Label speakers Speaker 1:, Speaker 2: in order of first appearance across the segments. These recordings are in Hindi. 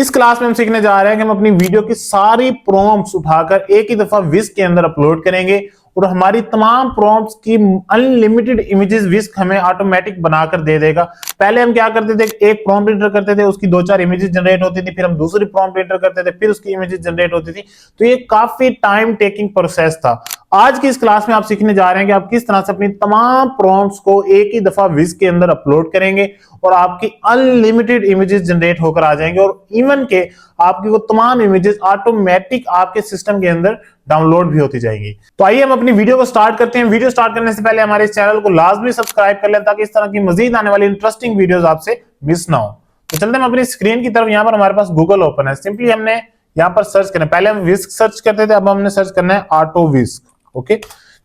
Speaker 1: इस क्लास में हम सीखने जा रहे हैं कि हम अपनी वीडियो की सारी प्रॉम्प्ट्स उठाकर एक ही दफा विस्क के अंदर अपलोड करेंगे और हमारी तमाम प्रॉम्प्ट्स की अनलिमिटेड इमेजेस विस्क हमें ऑटोमेटिक बनाकर दे देगा। पहले हम क्या करते थे, एक प्रॉम्प्ट एंटर करते थे, उसकी 2-4 इमेजेस जनरेट होती थी, फिर हम दूसरी प्रॉम्प्ट एंटर करते थे, फिर उसकी इमेजेस जनरेट होती थी। तो ये काफी टाइम टेकिंग प्रोसेस था। आज की इस क्लास में आप सीखने जा रहे हैं कि आप किस तरह से अपनी तमाम प्रॉम्प्ट्स को एक ही दफा विस्क के अंदर अपलोड करेंगे और आपकी अनलिमिटेड इमेजेस जनरेट होकर आ जाएंगे और इवन के आपकी वो तमाम इमेजेस ऑटोमेटिक आपके सिस्टम के अंदर डाउनलोड भी होती जाएंगी। तो आइए हम अपनी वीडियो को स्टार्ट करते हैं। वीडियो स्टार्ट करने से पहले हमारे इस चैनल को लाजमी सब्सक्राइब कर लें ताकि इस तरह की मजीद आने वाली इंटरेस्टिंग वीडियोस आपसे मिस ना हो। तो चलते हैं अपनी स्क्रीन की तरफ। यहाँ पर हमारे पास गूगल ओपन है। सिंपली हमने यहाँ पर सर्च करना है। पहले हम विस्क सर्च करते थे, अब हमने सर्च करना है ऑटो विस्क। ओके,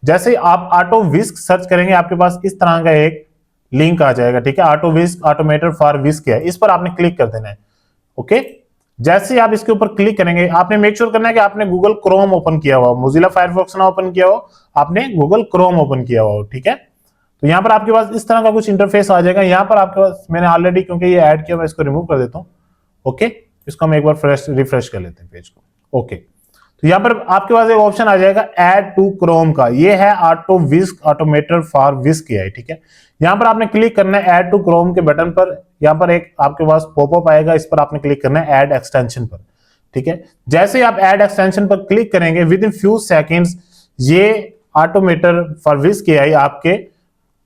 Speaker 1: जैसे ही आप ऑटो विस्क सर्च करेंगे आपके पास इस तरह का एक लिंक आ जाएगा। ठीक है, ऑटो विस्क ऑटोमेटेड फॉर विस्क है, इस पर आपने क्लिक कर देना है। ओके, जैसे ही आप इसके ऊपर क्लिक करेंगे आपने मेक श्योर करना है कि आपने गूगल क्रोम ओपन किया हुआ, मोजिला फायरफॉक्स ना ओपन किया हो, आपने गूगल क्रोम ओपन किया हुआ हो। ठीक है, तो यहाँ पर आपके पास इस तरह का कुछ इंटरफेस आ जाएगा। यहाँ पर आपके पास मैंने ऑलरेडी क्योंकि ये ऐड किया, मैं इसको रिमूव कर देता हूँ। ओके, इसको हम एक बार रिफ्रेश कर लेते हैं पेज को। ओके, तो यहाँ पर आपके पास एक ऑप्शन आ जाएगा ऐड टू क्रोम का, ये है auto whisk automated for whisk AI. ठीक है, यहाँ पर आपने क्लिक करना है ऐड टू क्रोम के बटन पर। यहाँ पर एक आपके पास पॉपअप आएगा, इस पर आपने क्लिक करना है ऐड एक्सटेंशन पर। ठीक है, जैसे ही आप ऐड एक्सटेंशन पर क्लिक करेंगे विद इन फ्यू सेकेंड्स ये ऑटोमेटेड फॉर विस्क एआई आपके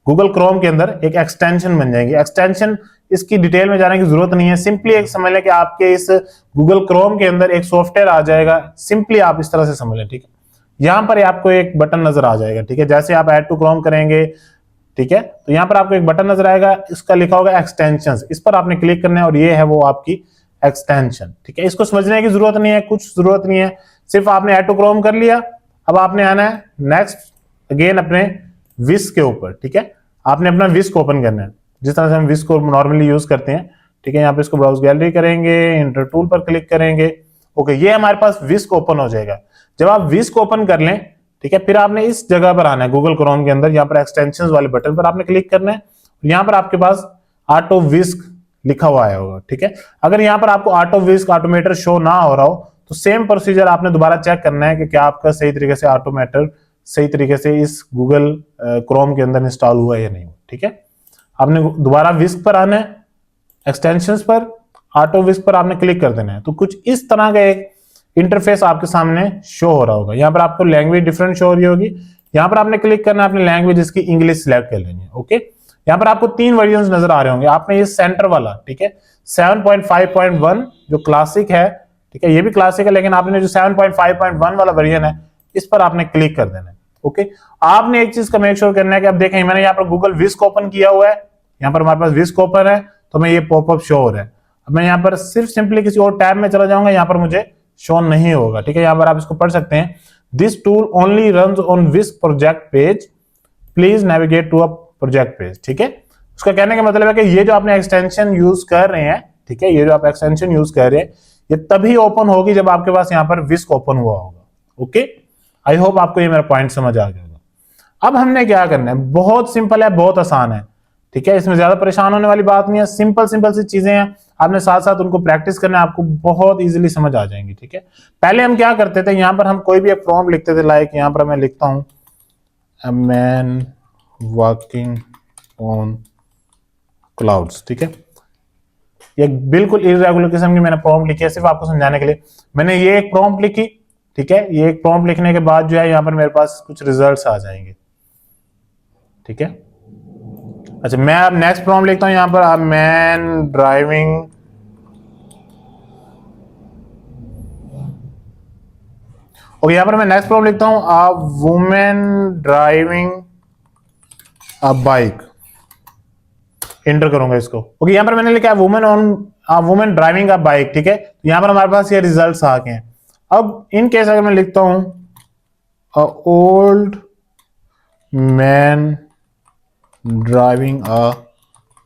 Speaker 1: गूगल क्रोम के अंदर एक एक्सटेंशन बन जाएगी। एक्सटेंशन इसकी डिटेल में जाने की जरूरत नहीं है, सिंपली एक समझ लें कि आपके इस गूगल क्रोम के अंदर एक सॉफ्टवेयर आ जाएगा। सिंपली आप इस तरह से समझ लें। ठीक है, यहां पर आपको एक बटन नजर आ जाएगा। ठीक है, जैसे आप ऐड टू क्रोम करेंगे, ठीक है, तो यहां पर आपको एक बटन नजर आएगा, इसका लिखा होगा एक्सटेंशंस, इस पर आपने क्लिक करना है और ये है वो आपकी एक्सटेंशन। ठीक है, इसको समझने की जरूरत नहीं है, कुछ जरूरत नहीं है, सिर्फ आपने ऐड टू क्रोम कर लिया। अब आपने आना है नेक्स्ट अगेन अपने विस्क के ऊपर। ठीक है, आपने अपना विस्क ओपन करना है जिस तरह से हम विस्क को नॉर्मली यूज करते हैं। ठीक है, यहाँ पे इसको ब्राउज गैलरी करेंगे, इंटर टूल पर क्लिक करेंगे। ओके, ये हमारे पास विस्क ओपन हो जाएगा। जब आप विस्क ओपन कर लें, ठीक है, फिर आपने इस जगह पर आना है गूगल क्रोम के अंदर, यहाँ पर एक्सटेंशंस वाले बटन पर आपने क्लिक करना है। यहाँ पर आपके पास ऑटो विस्क लिखा हुआ आया होगा। ठीक है, अगर यहाँ पर आपको ऑटो विस्क ऑटोमेटर शो ना हो रहा हो तो सेम प्रोसीजर आपने दोबारा चेक करना है कि क्या आपका सही तरीके से ऑटोमेटर सही तरीके से इस गूगल क्रोम के अंदर इंस्टॉल हुआ है या नहीं। ठीक है, आपने दोबारा विस्क पर आना है, एक्सटेंशंस पर, ऑटो विस्क पर आपने क्लिक कर देना है। तो कुछ इस तरह का एक इंटरफेस आपके सामने शो हो रहा होगा। यहाँ पर आपको लैंग्वेज डिफरेंट शो हो रही होगी। यहाँ पर आपने क्लिक करना है, अपनी लैंग्वेज इसकी इंग्लिश सिलेक्ट कर लेनी है। ओके, यहाँ पर आपको 3 वर्जन नजर आ रहे होंगे। आपने ये सेंटर वाला, ठीक है, 7.5.1 जो क्लासिक है, ठीक है, ये भी क्लासिक है, लेकिन आपने जो 7.5.1 वाला वर्जन है इस पर आपने क्लिक कर देना है। ओके, आपने एक चीज का मेक श्योर करना है कि अब देखें मैंने यहाँ पर गूगल विस्क ओपन किया हुआ है, यहाँ पर हमारे पास विस्क ओपन है, तो मैं ये पॉपअप शो हो रहा है। अब मैं यहाँ पर सिर्फ सिंपली किसी और टैब में चला जाऊंगा, यहाँ पर मुझे शो नहीं होगा। ठीक है, यहाँ पर आप इसको पढ़ सकते हैं, this tool only runs on Wisk project page, please navigate to a project page. ठीक है, उसका कहने का मतलब है कि ये जो आपने एक्सटेंशन यूज कर रहे हैं, ठीक है, ये जो आप एक्सटेंशन यूज कर रहे हैं ये तभी ओपन होगी जब आपके पास यहाँ पर विस्क ओपन हुआ होगा। ओके, आई होप आपको ये मेरा पॉइंट समझ आ गया होगा। अब हमने क्या करना है, बहुत सिंपल है, बहुत आसान है। ठीक है, इसमें ज्यादा परेशान होने वाली बात नहीं है, सिंपल सिंपल सी चीजें हैं, आपने साथ साथ उनको प्रैक्टिस करना है, आपको बहुत इजीली समझ आ जाएंगी। ठीक है, पहले हम क्या करते थे, यहाँ पर हम कोई भी एक प्रॉम्प्ट लिखते थे, लाइक यहाँ पर मैं लिखता हूं a man walking on clouds. ठीक है, ये बिल्कुल इरेगुलर किस्म की मैंने प्रॉम्प्ट लिखी है सिर्फ आपको समझाने के लिए। मैंने ये एक प्रॉम्प्ट लिखी, ठीक है, ये एक प्रॉम्प्ट लिखने के बाद जो है यहाँ पर मेरे पास कुछ रिजल्ट्स आ जाएंगे। ठीक है, अच्छा मैं अब नेक्स्ट प्रॉम्प्ट लिखता हूं यहाँ पर, मैन ड्राइविंग ओके, यहाँ पर मैं नेक्स्ट प्रॉम्प्ट लिखता हूं a women driving a bike, enter करूंगा इसको। ओके, यहाँ पर मैंने लिखा है वुमेन ड्राइविंग अ बाइक। ठीक है, यहाँ पर हमारे पास ये रिजल्ट्स आ गए हैं। अब इन केस अगर मैं लिखता हूं a old man driving a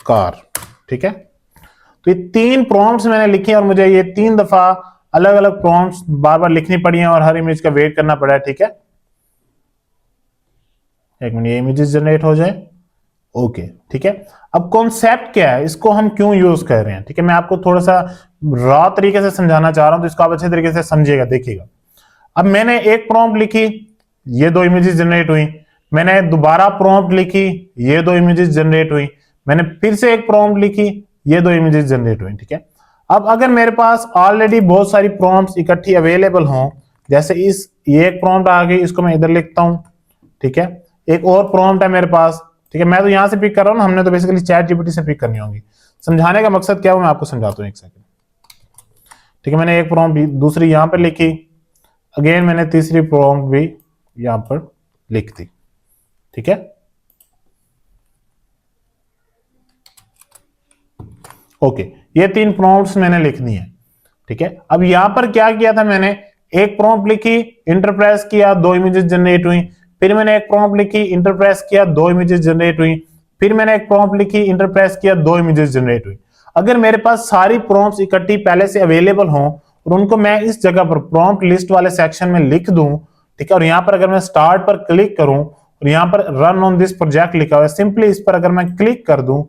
Speaker 1: car, ठीक है, तो ये 3 प्रॉम्प्ट्स मैंने लिखे और मुझे ये 3 दफा अलग अलग प्रॉम्प्ट्स बार बार लिखनी पड़ी हैं और हर इमेज का वेट करना पड़ा है। ठीक है, एक मिनट, ये इमेजेस जनरेट हो जाए। ओके, ठीक है, अब कॉन्सेप्ट क्या है, इसको हम क्यों यूज कर रहे हैं, ठीक है, मैं आपको थोड़ा सा रॉ तरीके से समझाना चाह रहा हूं, तो इसको आप अच्छे तरीके से समझिएगा, देखिएगा। अब मैंने एक प्रॉम्प्ट लिखी, ये 2 इमेजेस जनरेट हुई। मैंने दोबारा प्रॉम्प्ट लिखी, ये 2 इमेजेस जनरेट हुई। मैंने फिर से एक प्रॉम्प्ट लिखी, ये 2 इमेजेस जनरेट हुई, ठीक है। अब अगर मेरे पास ऑलरेडी बहुत सारी प्रॉम्प्ट्स इकट्ठी अवेलेबल हों, जैसे ये एक प्रॉम्प्ट आ गई, इसको मैं इधर लिखता हूं, ठीक है। एक और प्रॉम्प्ट है मेरे पास, ठीक है। मैं तो यहां से पिक कर रहा हूं ना, हमने तो बेसिकली चैट जीपीटी से पिक करनी होगी। समझाने का मकसद क्या है मैं आपको समझाता हूं, एक सेकंड, ठीक है। मैंने एक प्रॉम्प्ट दूसरी यहां पर लिखी, अगेन मैंने तीसरी प्रॉम्प्ट भी यहां पर लिख दी, ठीक है। ओके, ये 3 प्रॉम्प्ट्स मैंने लिख दी है, ठीक है। अब यहां पर क्या किया था मैंने, एक प्रॉम्प्ट लिखी, इंटरप्रेस किया, 2 इमेजेस जनरेट हुई। फिर मैंने एक प्रॉम्प्ट लिखी, इंटरप्रेस किया, 2 इमेजेस जनरेट हुई। फिर मैंने एक प्रॉम्प्ट लिखी, इंटरप्रेस किया, 2 इमेजेस जनरेट हुई। अगर मेरे पास सारी प्रॉम्प्ट्स इकट्ठी पहले से अवेलेबल हों और उनको मैं इस जगह पर प्रॉम्प्ट लिस्ट वाले सेक्शन में लिख दूं, ठीक है, और यहां पर अगर मैं स्टार्ट पर क्लिक करूं और यहां पर रन ऑन दिस प्रोजेक्ट लिखा हुआ है, सिंपली इस पर अगर मैं क्लिक कर दूं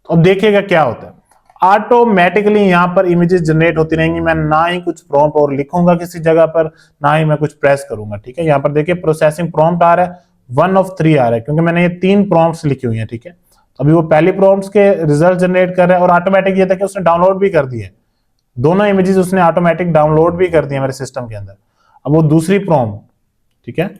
Speaker 1: तो देखिएगा क्या होता है। ऑटोमेटिकली यहां पर इमेजेस जनरेट होती रहेंगी। मैं ना ही कुछ प्रॉम्प्ट और लिखूंगा किसी जगह पर, ना ही मैं कुछ प्रेस करूंगा, ठीक है। यहां पर देखिए प्रोसेसिंग प्रॉम्प्ट आ रहा है, 1 of 3 आ रहा है, क्योंकि मैंने ये 3 प्रॉम्प्ट्स लिखी हुई हैं, ठीक है। अभी वो पहली प्रॉम्प्ट्स के रिजल्ट जनरेट कर रहा है और ऑटोमेटिक ये था कि उसने डाउनलोड भी कर दिए, दोनों इमेजेस उसने ऑटोमेटिक डाउनलोड भी कर दिए मेरे सिस्टम के अंदर। अब वो दूसरी प्रॉम्प्ट, ठीक है,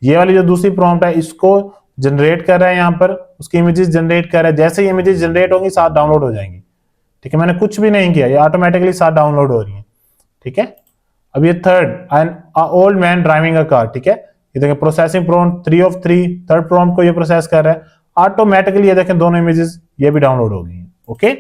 Speaker 1: ये वाली जो दूसरी प्रॉम्प्ट है इसको जनरेट कर रहा है, यहां पर उसकी इमेजेस जनरेट कर रहा है। जैसे ही इमेजेस जनरेट होंगी साथ डाउनलोड हो जाएंगी, ठीक है। मैंने कुछ भी नहीं किया, ये ऑटोमेटिकली साथ डाउनलोड हो रही है, ठीक है। अब ये third, an old man driving a car, ठीक है। ये देखें processing prompt 3 of 3, third prompt को ये प्रोसेस कर रहा है ऑटोमेटिकली। ये देखें दोनों इमेजेस ये भी डाउनलोड हो गई हैं, ओके।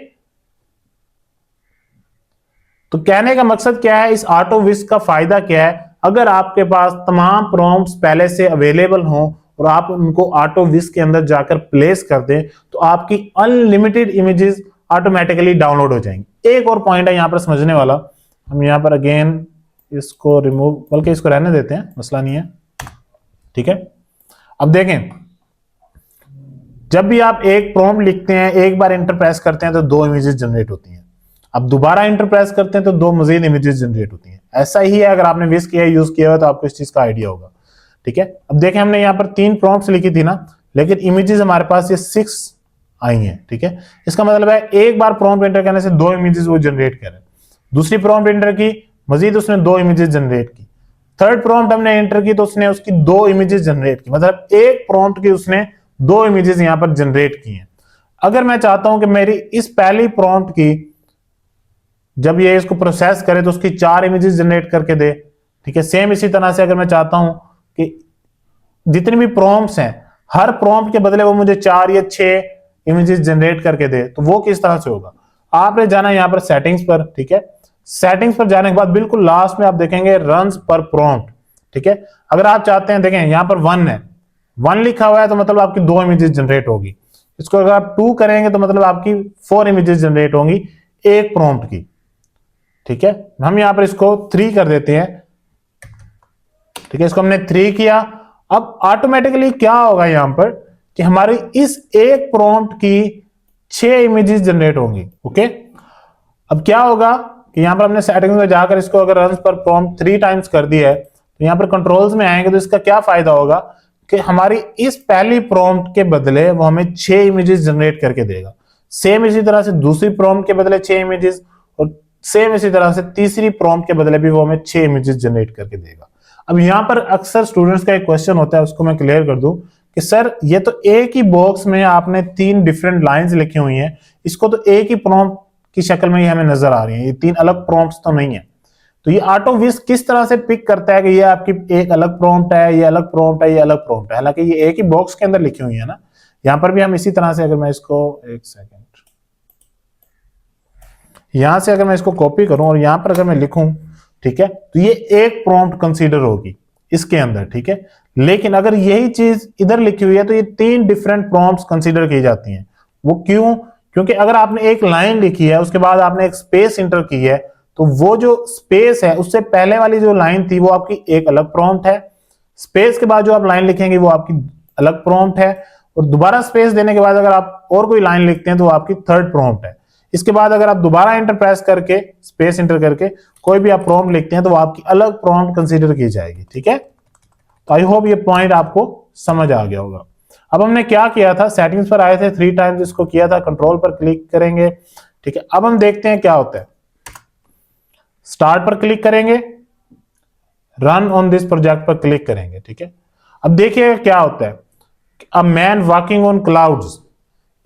Speaker 1: तो कहने का मकसद क्या है, इस ऑटो विस्क का फायदा क्या है, अगर आपके पास तमाम प्रॉम्प्ट्स पहले से अवेलेबल हों और आप उनको ऑटो विस्क के अंदर जाकर प्लेस कर दें, तो आपकी अनलिमिटेड इमेजेस ऑटोमेटिकली डाउनलोड हो जाएंगी। एक और पॉइंट है यहां पर समझने वाला, हम यहां पर अगेन इसको रिमूव, बल्कि इसको रहने देते हैं, मसला नहीं है, ठीक है। अब देखें, जब भी आप एक प्रॉम्प्ट लिखते हैं, एक बार इंटर प्रेस करते हैं तो 2 इमेजेस जनरेट होती हैं। अब दोबारा इंटर प्रेस करते हैं तो 2 मजीद इमेजेस जनरेट होती हैं। ऐसा ही है, अगर आपने विस्क किया यूज किया हुआ तो आपको इस चीज का आइडिया होगा, ठीक है। अब देखें, हमने यहाँ पर 3 प्रॉम्प्ट्स लिखी थी ना, लेकिन इमेजेस हमारे पास ये 6 आई हैं, ठीक है। इसका मतलब है एक बार प्रॉम्प्ट एंटर करने से 2 इमेजेस वो जनरेट करें। दूसरी प्रॉम्प्ट एंटर की, मजीद उसने 2 इमेजेस जनरेट की। थर्ड प्रॉम्प्ट हमने एंटर की तो उसने उसकी 2 इमेजेस जनरेट की, मतलब एक प्रॉम्प्ट की उसने 2 इमेजेस यहां पर जनरेट की हैं। अगर मैं चाहता हूं कि मेरी इस पहली प्रॉम्प्ट की जब ये इसको प्रोसेस करे तो उसकी 4 इमेजेस जनरेट करके दे, ठीक है। सेम इसी तरह से अगर मैं चाहता हूं कि जितनी भी प्रॉम्प्ट्स हैं हर प्रॉम्प्ट के बदले वो मुझे 4 या 6 इमेजेस जनरेट करके दे, तो वो किस तरह से होगा। आपने जाना यहां पर सेटिंग्स पर, ठीक है। सेटिंग्स पर जाने के बाद बिल्कुल लास्ट में आप देखेंगे रन्स पर प्रॉम्प्ट, ठीक है। अगर आप चाहते हैं, देखें यहां पर 1 है, 1 लिखा हुआ है तो मतलब आपकी 2 इमेजेस जनरेट होगी। इसको अगर आप 2 करेंगे तो मतलब आपकी 4 इमेजेस जनरेट होंगी एक प्रॉम्प्ट की, ठीक है। हम यहां पर इसको 3 कर देते हैं, ठीक है। इसको हमने 3 किया। अब ऑटोमेटिकली क्या होगा यहां पर कि हमारी इस एक प्रॉम्प्ट की 6 इमेजेस जनरेट होंगी, ओके। अब क्या होगा कि यहां पर हमने सेटिंग्स में जाकर इसको अगर रन पर प्रॉम्प्ट 3 टाइम्स कर दिया है तो यहां पर कंट्रोल्स में आएंगे तो इसका क्या फायदा होगा कि हमारी इस पहली प्रॉम्प्ट के बदले वो हमें 6 इमेजेस जनरेट करके देगा। सेम इसी तरह से दूसरी प्रॉम्प्ट के बदले 6 इमेजेस, और सेम इसी तरह से तीसरी प्रॉम्प्ट के बदले भी वो हमें 6 इमेजेस जनरेट करके देगा। अब यहां पर अक्सर स्टूडेंट्स का एक क्वेश्चन होता है, उसको मैं क्लियर कर दूं कि सर ये तो एक ही बॉक्स में आपने 3 डिफरेंट लाइंस लिखी हुई हैं, इसको तो एक ही प्रॉम्प्ट की शक्ल में ही हमें नजर आ रही है, ये 3 अलग प्रॉम्प्ट्स तो नहीं है। तो ये ऑटो विस्क किस तरह से पिक करता है कि ये आपकी एक अलग प्रॉम्प्ट है, ये अलग प्रॉम्प्ट है, ये अलग प्रॉम्प्ट है, हालांकि ये एक ही बॉक्स के अंदर लिखी हुई है ना। यहां पर भी हम इसी तरह से, अगर मैं इसको एक सेकेंड यहां से अगर मैं इसको कॉपी करूं और यहां पर अगर मैं लिखूं, ठीक है, तो ये एक प्रॉम्प्ट कंसीडर होगी इसके अंदर, ठीक है। लेकिन अगर यही चीज इधर लिखी हुई है तो ये 3 डिफरेंट प्रॉम्प्ट्स कंसीडर की जाती हैं। वो क्यों? क्योंकि अगर आपने एक लाइन लिखी है उसके बाद आपने एक स्पेस इंटर की है तो वो जो स्पेस है उससे पहले वाली जो लाइन थी वो आपकी एक अलग प्रॉम्प्ट है, स्पेस के बाद जो आप लाइन लिखेंगे वो आपकी अलग प्रॉम्प्ट है, और दोबारा स्पेस देने के बाद अगर आप और कोई लाइन लिखते हैं तो वो आपकी थर्ड प्रॉम्प्ट है। इसके बाद अगर आप दोबारा एंटर प्रेस करके स्पेस एंटर करके कोई भी आप प्रॉम्प्ट लिखते हैं तो आपकी अलग प्रॉम्प्ट कंसीडर की जाएगी। ठीक है, तो आई होप ये पॉइंट आपको समझ आ गया होगा। अब हमने क्या किया था, सेटिंग्स पर आए थे, 3 टाइम्स इसको किया था, कंट्रोल पर क्लिक करेंगे। ठीक है, अब हम देखते हैं क्या होता है। स्टार्ट पर क्लिक करेंगे, रन ऑन दिस प्रोजेक्ट पर क्लिक करेंगे। ठीक है, अब देखिए क्या होता है, a man walking on clouds,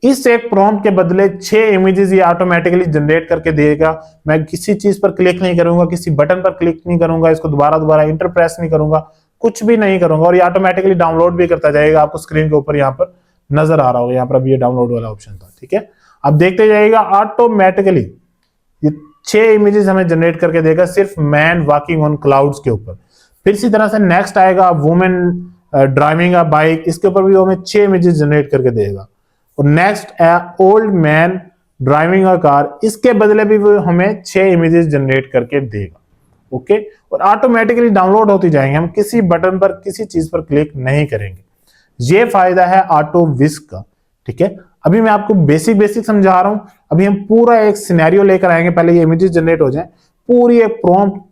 Speaker 1: इस एक प्रॉम्प्ट के बदले 6 इमेजेस ये ऑटोमेटिकली जनरेट करके देगा। मैं किसी चीज पर क्लिक नहीं करूंगा, किसी बटन पर क्लिक नहीं करूंगा, इसको दोबारा दोबारा इंटर प्रेस नहीं करूंगा, कुछ भी नहीं करूंगा, और ये ऑटोमेटिकली डाउनलोड भी करता जाएगा। आपको स्क्रीन के ऊपर यहाँ पर नजर आ रहा होगा, यहाँ पर अभी ये डाउनलोड वाला ऑप्शन था। ठीक है, अब देखते जाइएगा ऑटोमेटिकली ये 6 इमेजेस हमें जनरेट करके देगा सिर्फ मैन वॉकिंग ऑन क्लाउड्स के ऊपर। फिर इसी तरह से नेक्स्ट आएगा वुमेन ड्राइविंग अ बाइक, इसके ऊपर भी वो हमें 6 इमेजेस जनरेट करके देगा। और next old man driving a car, इसके बदले भी वो हमें 6 इमेजेस जनरेट करके देगा। ओके, और ऑटोमेटिकली डाउनलोड होती जाएंगे, हम किसी बटन पर किसी चीज पर क्लिक नहीं करेंगे। ये फायदा है ऑटो विस्क का। ठीक है, अभी मैं आपको बेसिक बेसिक समझा रहा हूं, अभी हम पूरा एक सिनेरियो लेकर आएंगे। पहले ये इमेजेस जनरेट हो जाएं, पूरी एक प्रॉम्प्ट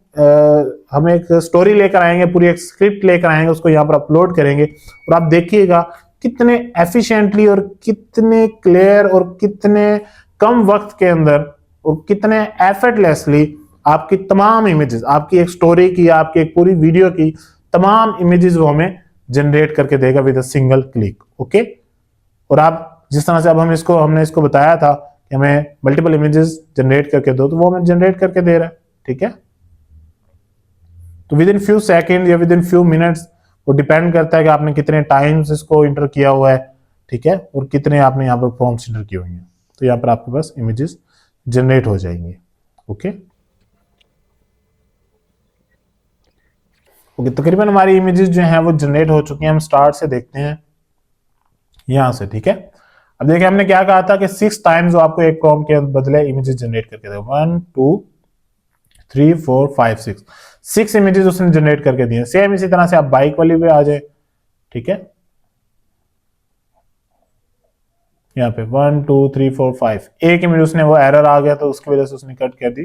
Speaker 1: हम एक स्टोरी लेकर आएंगे, पूरी एक स्क्रिप्ट लेकर आएंगे, उसको यहाँ पर अपलोड करेंगे, और आप देखिएगा कितने एफिशिएंटली और कितने क्लियर और कितने कम वक्त के अंदर और कितने एफर्टलेसली आपकी तमाम इमेजेस, आपकी एक स्टोरी की, आपकी एक पूरी वीडियो की तमाम इमेजेस वो हमें जनरेट करके देगा with a single click. Okay, और आप जिस तरह से अब हमने इसको बताया था कि हमें मल्टीपल इमेजेस जनरेट करके दो, तो वो हमें जनरेट करके दे रहा है। ठीक है, तो विद इन फ्यू सेकेंड या विद इन फ्यू मिनट्स, वो डिपेंड करता है कि आपने कितने टाइम्स इसको इंटर किया हुआ है। ठीक है, और कितने आपने यहाँ पर प्रॉम्प्ट्स इंटर किए हुए हैं, तो यहाँ पर आपके पास इमेजेस जनरेट हो जाएंगे। ओके ओके, तकरीबन हमारी इमेजेस जो हैं वो जनरेट हो चुकी हैं। हम स्टार्ट से देखते हैं यहां से। ठीक है, अब देखिए हमने क्या कहा था कि 6 टाइम्स आपको एक प्रॉम्प्ट के बदले इमेजेस जनरेट करके देगा। 1 2 3 4 5 6 इमेजेस उसने जनरेट करके दिए। सेम इसी तरह से आप बाइक वाली पे आ जाए। ठीक है, यहाँ पे 1 2 3 4 5 एक इमेज उसने, वो एरर आ गया तो उसकी वजह से उसने कट कर दी।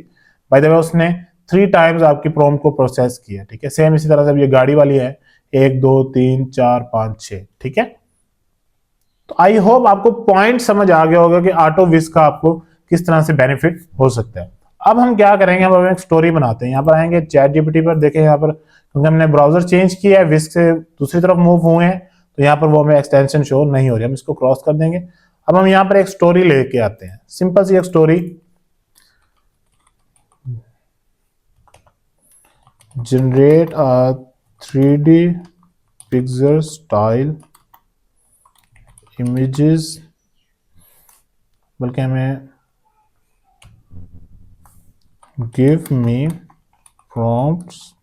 Speaker 1: बाय द वे उसने 3 टाइम्स आपकी प्रॉम्प्ट को प्रोसेस किया। ठीक है, सेम इसी तरह से अब ये गाड़ी वाली है, 1 2 3 4 5 6। ठीक है, तो आई होप आपको पॉइंट समझ आ गया होगा कि ऑटो विस्क का आपको किस तरह से बेनिफिट हो सकता है। अब हम क्या करेंगे, हम एक स्टोरी बनाते हैं। यहाँ पर आएंगे चैट जीपीटी पर, देखें यहाँ पर क्योंकि हमने ब्राउजर चेंज किया है, विस्क से दूसरी तरफ मूव हुए हैं, तो यहाँ पर वो हमें एक्सटेंशन शो नहीं हो रही, हम इसको क्रॉस कर देंगे। अब हम यहाँ पर एक स्टोरी लेके आते हैं, सिंपल सी एक story, generate a 3D picture style images, बल्कि हमें give me prompts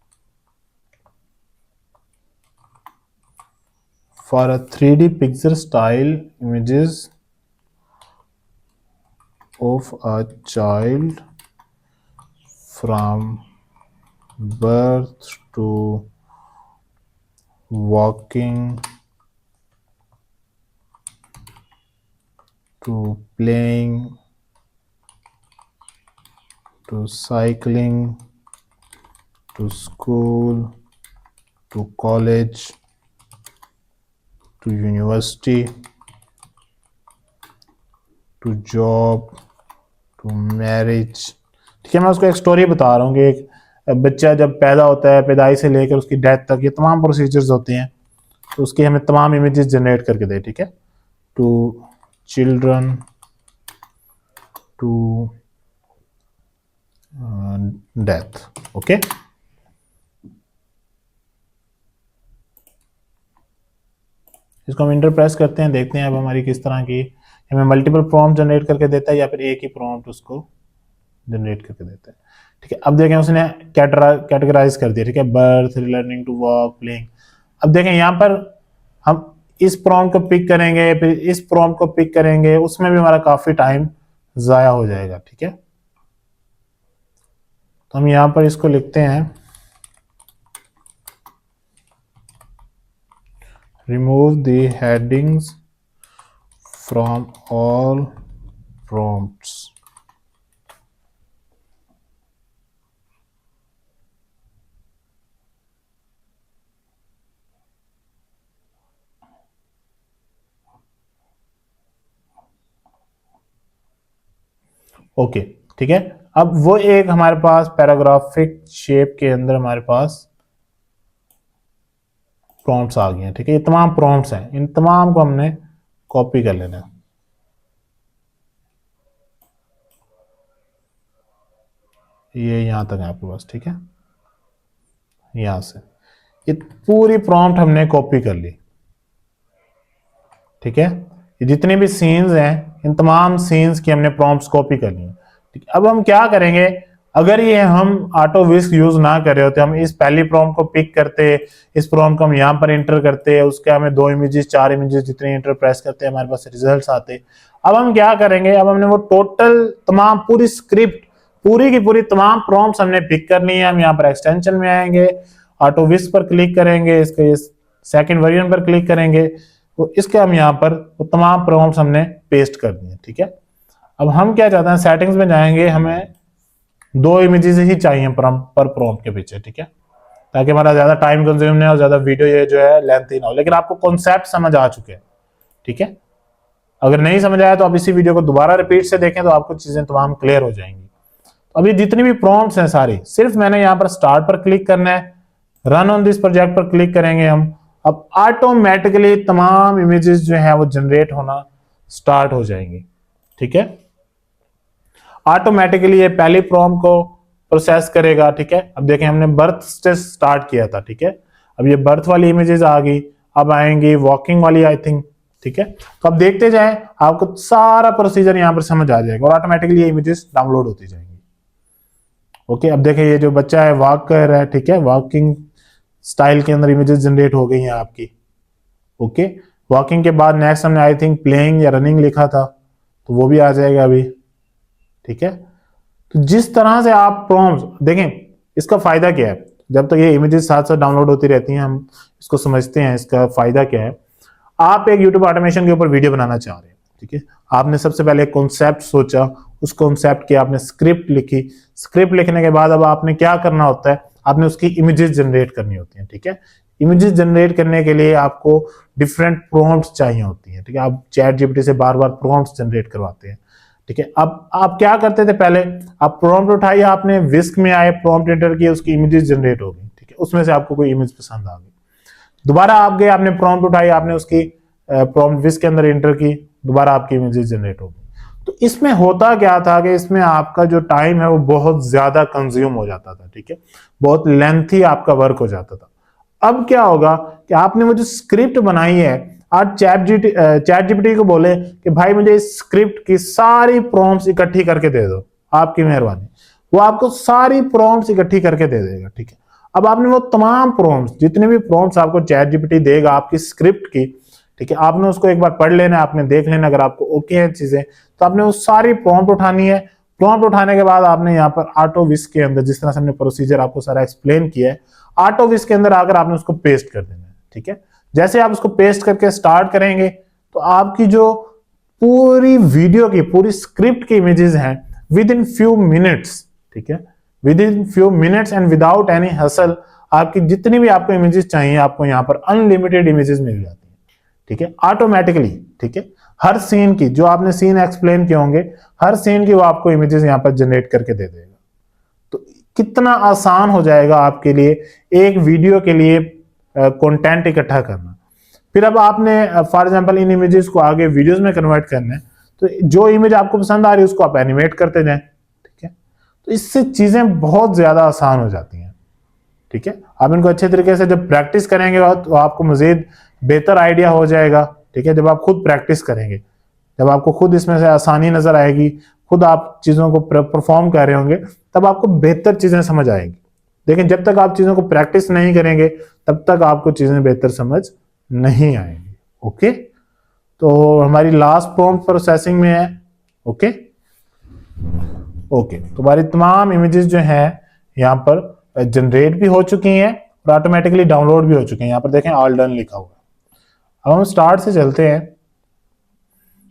Speaker 1: for a 3D picture style images of a child from birth to walking to playing to cycling to school to college to university to job to marriage। ठीक है, मैं उसको एक स्टोरी बता रहा हूँ कि एक बच्चा जब पैदा होता है, पैदाइश से लेकर उसकी डेथ तक ये तमाम प्रोसीजर्स होते हैं, तो उसकी हमें तमाम इमेजेस जनरेट करके दे। ठीक है, to children to death. Okay, इसको हम इंटर प्रेस करते हैं, देखते हैं अब हमारी किस तरह की, हमें मल्टीपल प्रॉम्प्ट जनरेट करके देता है या फिर एक ही प्रॉम्प्ट उसको जनरेट करके देता है। ठीक है, अब देखें उसने कैटेगराइज कर दिया। ठीक है, birth, learning to walk, playing. अब देखें यहाँ पर हम इस प्रॉम्प्ट को पिक करेंगे, फिर इस प्रॉम्प्ट को पिक करेंगे, उसमें भी हमारा काफी टाइम जाया हो जाएगा। ठीक है, तो हम यहाँ पर इसको लिखते हैं, remove the headings from all prompts। Okay, ठीक है। अब वो एक हमारे पास पैराग्राफिक शेप के अंदर हमारे पास प्रॉम्प्ट्स आ गए हैं, ठीक है। ये तमाम प्रॉम्प्ट्स हैं, इन तमाम को हमने कॉपी कर लेना है। ये यहां तक है आपके पास, ठीक है। यहां से ये पूरी प्रॉम्प्ट हमने कॉपी कर ली, ठीक है। ये जितने भी सीन्स हैं, इन तमाम सीन्स की हमने प्रॉम्प्ट्स कॉपी कर ली, ठीक है। अब हम क्या करेंगे, अगर ये हम ऑटो विस्क यूज ना कर रहे होते, हम इस पहली प्रॉम्प्ट को पिक करते, इस प्रॉम्प्ट को हम यहाँ पर इंटर करते, उसके हमें 2 इमेजेस 4 इमेजेस जितने इंटर प्रेस करते हैं हमारे पास रिजल्ट्स आते। अब हम क्या करेंगे, अब हमने वो टोटल तमाम पूरी स्क्रिप्ट पूरी की पूरी तमाम प्रॉम्प्ट्स हमने पिक करनी है। हम यहाँ पर एक्सटेंशन में आएंगे, ऑटो विस्क पर क्लिक करेंगे, इसके सेकंड वर्जन पर क्लिक करेंगे, तो इसके हम यहाँ पर वो तमाम प्रॉम्प्ट्स हमने पेस्ट कर दिए, ठीक है। अब हम क्या चाहते हैं, सेटिंग्स में जाएंगे, हमें 2 इमेजेस ही चाहिए पर प्रॉम्प्ट के पीछे, ठीक है, ताकि हमारा ज्यादा टाइम कंज्यूम नहीं हो, ज्यादा वीडियो ये जो है लेंथी ना हो। लेकिन आपको कॉन्सेप्ट समझ आ चुके हैं, ठीक है। अगर नहीं समझ आया तो आप इसी वीडियो को दोबारा रिपीट से देखें, तो आपको चीजें तमाम क्लियर हो जाएंगी। तो अभी जितनी भी प्रॉम्प्ट्स हैं सारी, सिर्फ मैंने यहाँ पर स्टार्ट पर क्लिक करना है, रन ऑन दिस प्रोजेक्ट पर क्लिक करेंगे हम। अब ऑटोमेटिकली तमाम इमेजेस जो है वो जनरेट होना स्टार्ट हो जाएंगी, ठीक है। ऑटोमेटिकली ये पहली प्रॉम्प्ट को प्रोसेस करेगा, ठीक है। अब देखें, हमने बर्थ से स्टार्ट किया था, ठीक है। अब ये बर्थ वाली इमेजेस आ गई, अब आएंगी वॉकिंग वाली, आई थिंक, ठीक है। तो अब देखते जाएं, आपको सारा प्रोसीजर यहाँ पर समझ आ जाएगा और ऑटोमेटिकली ये इमेजेस डाउनलोड होती जाएंगी। ओके, अब देखें, ये जो बच्चा है वॉक कर रहा है, ठीक है, वॉकिंग स्टाइल के अंदर इमेजेस जनरेट हो गई हैं आपकी। ओके, वॉकिंग के बाद नेक्स्ट हमने आई थिंक प्लेइंग या रनिंग लिखा था, तो वो भी आ जाएगा अभी, ठीक है। तो जिस तरह से आप प्रॉम्प्ट्स देखें, इसका फायदा क्या है, जब तक ये इमेजेस साथ साथ डाउनलोड होती रहती हैं, हम इसको समझते हैं इसका फायदा क्या है। आप एक यूट्यूब ऑटोमेशन के ऊपर वीडियो बनाना चाह रहे हैं, ठीक है। आपने सबसे पहले एक कॉन्सेप्ट सोचा, उस कॉन्सेप्ट की आपने स्क्रिप्ट लिखी, स्क्रिप्ट लिखने के बाद अब आपने क्या करना होता है, आपने उसकी इमेजेस जनरेट करनी होती हैं, ठीक है। इमेजेस जनरेट करने के लिए आपको डिफरेंट प्रॉम्प्ट्स चाहिए होती हैं, ठीक है। आप चैट जीपीटी से बार बार प्रॉम्प्ट्स जनरेट करवाते हैं, ठीक है। अब आप क्या करते थे, पहले आप प्रॉम्प्ट उठाइए, आपने विस्क में आए, प्रॉम्प्ट एंटर किया, उसकी इमेजेस जनरेट हो गई, ठीक है। उसमें से आपको कोई इमेज पसंद आ गई, दोबारा आप गए, आपने प्रॉम्प्ट उठाई, आपने उसकी प्रॉम्प्ट विस्क के अंदर एंटर की, दोबारा आपकी इमेजेस जनरेट हो गई। तो इसमें होता क्या था कि इसमें आपका जो टाइम है वो बहुत ज्यादा कंज्यूम हो जाता था, ठीक है, बहुत लेंथी आपका वर्क हो जाता था। अब क्या होगा कि आपने वो जो स्क्रिप्ट बनाई है, आज चैट जीपीटी को बोले कि भाई मुझे इस स्क्रिप्ट की सारी प्रॉम्प्ट्स इकट्ठी करके दे दो, आपकी मेहरबानी, वो आपको सारी प्रॉम्प्ट्स इकट्ठी करके दे देगा, ठीक है। अब आपने वो तमाम प्रॉम्प्ट्स, जितने भी प्रॉम्प्ट्स आपको चैट जीपीटी देगा आपकी स्क्रिप्ट की, ठीक है, आपने उसको एक बार पढ़ लेना है, आपने देख लेना, अगर आपको ओके है चीजें, तो आपने वो सारी प्रॉम्प्ट उठानी है। प्रॉम्प्ट उठाने के बाद आपने यहाँ पर ऑटो विस्क के अंदर, जिस तरह से हमने प्रोसीजर आपको सारा एक्सप्लेन किया है, ऑटो विस्क के अंदर आकर आपने उसको पेस्ट कर देना है, ठीक है। जैसे आप उसको पेस्ट करके स्टार्ट करेंगे, तो आपकी जो पूरी वीडियो की पूरी स्क्रिप्ट की इमेजेस हैं, विद इन फ्यू मिनट्स, ठीक है, with in few minutes and without any hustle, आपकी जितनी भी आपको इमेजेस चाहिए, आपको यहाँ पर अनलिमिटेड इमेजेस मिल जाती है, ठीक है, ऑटोमेटिकली, ठीक है। हर सीन की, जो आपने सीन एक्सप्लेन किए होंगे, हर सीन की वो आपको इमेजेस यहाँ पर जनरेट करके दे देगा। तो कितना आसान हो जाएगा आपके लिए एक वीडियो के लिए कंटेंट इकट्ठा करना। फिर अब आपने फॉर एग्जांपल इन इमेजेस को आगे वीडियोस में कन्वर्ट करना है, तो जो इमेज आपको पसंद आ रही है उसको आप एनिमेट करते जाएं, ठीक है। तो इससे चीजें बहुत ज्यादा आसान हो जाती हैं, ठीक है। आप इनको अच्छे तरीके से जब प्रैक्टिस करेंगे तो आपको मजीद बेहतर आइडिया हो जाएगा, ठीक है। जब आप खुद प्रैक्टिस करेंगे, जब आपको खुद इसमें से आसानी नजर आएगी, खुद आप चीजों को परफॉर्म कर रहे होंगे, तब आपको बेहतर चीजें समझ आएंगी। लेकिन जब तक आप चीजों को प्रैक्टिस नहीं करेंगे, तब तक आपको चीजें बेहतर समझ नहीं आएंगी। ओके, तो हमारी लास्ट प्रॉम्प्ट प्रोसेसिंग में है। ओके ओके, तो हमारी तमाम इमेजेस जो हैं यहाँ पर जनरेट भी हो चुकी हैं और ऑटोमेटिकली डाउनलोड भी हो चुके हैं। यहाँ पर देखें ऑल डन लिखा हुआ है। अब हम स्टार्ट से चलते हैं।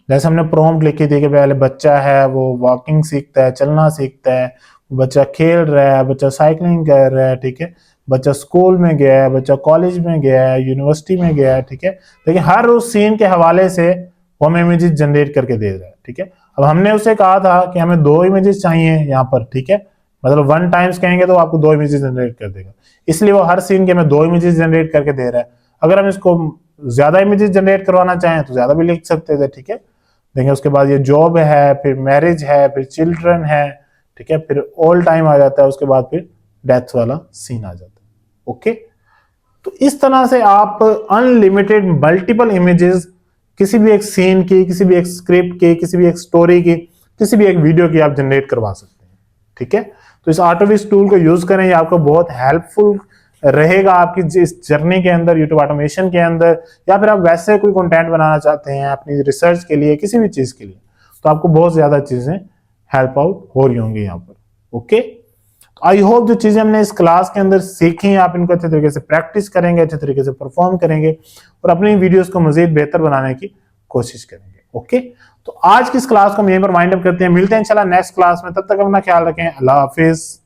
Speaker 1: जैसे हमने प्रॉम्प्ट लिखी थी कि पहले बच्चा है वो वॉकिंग सीखता है, चलना सीखता है, बच्चा खेल रहा है, बच्चा साइकिलिंग कर रहा है, ठीक है, बच्चा स्कूल में गया है, बच्चा कॉलेज में गया है, यूनिवर्सिटी में गया है, ठीक है। देखिए हर उस सीन के हवाले से वो हमें इमेजेस जनरेट करके दे रहा है, ठीक है। अब हमने उसे कहा था कि हमें 2 इमेजेस चाहिए यहाँ पर, ठीक है, मतलब 1 टाइम्स कहेंगे तो आपको 2 इमेजेस जनरेट कर देगा, इसलिए वो हर सीन के हमें 2 इमेजेस जनरेट करके दे रहा है। अगर हम इसको ज्यादा इमेजेस जनरेट करवाना चाहें तो ज्यादा भी लिख सकते थे, ठीक है। देखिए उसके बाद ये जॉब है, फिर मैरिज है, फिर चिल्ड्रन है, ठीक है, फिर ऑल टाइम आ जाता है, उसके बाद फिर डेथ वाला सीन आ जाता है। ओके, तो इस तरह से आप अनलिमिटेड मल्टीपल इमेजेस किसी भी एक सीन की, किसी भी एक स्क्रिप्ट की, किसी भी एक स्टोरी की, किसी भी एक वीडियो की आप जनरेट करवा सकते हैं, ठीक है। तो इस ऑटोविज टूल को यूज करें, ये आपको बहुत हेल्पफुल रहेगा आपकी इस जर्नी के अंदर, यूट्यूब ऑटोमेशन के अंदर, या फिर आप वैसे कोई कंटेंट बनाना चाहते हैं अपनी रिसर्च के लिए, किसी भी चीज के लिए, तो आपको बहुत ज्यादा चीजें हेल्प आउट हो रही होंगी यहाँ पर। ओके, आई होप जो चीजें हमने इस क्लास के अंदर सीखी आप इनको अच्छे तरीके से प्रैक्टिस करेंगे, अच्छे तरीके से परफॉर्म करेंगे और अपनी वीडियोस को मजीद बेहतर बनाने की कोशिश करेंगे। ओके, तो आज की इस क्लास को हम यहीं पर वाइंड अप करते हैं, मिलते हैं इंशाल्लाह नेक्स्ट क्लास में, तब तक अपना ख्याल रखें, अल्लाह हाफिज।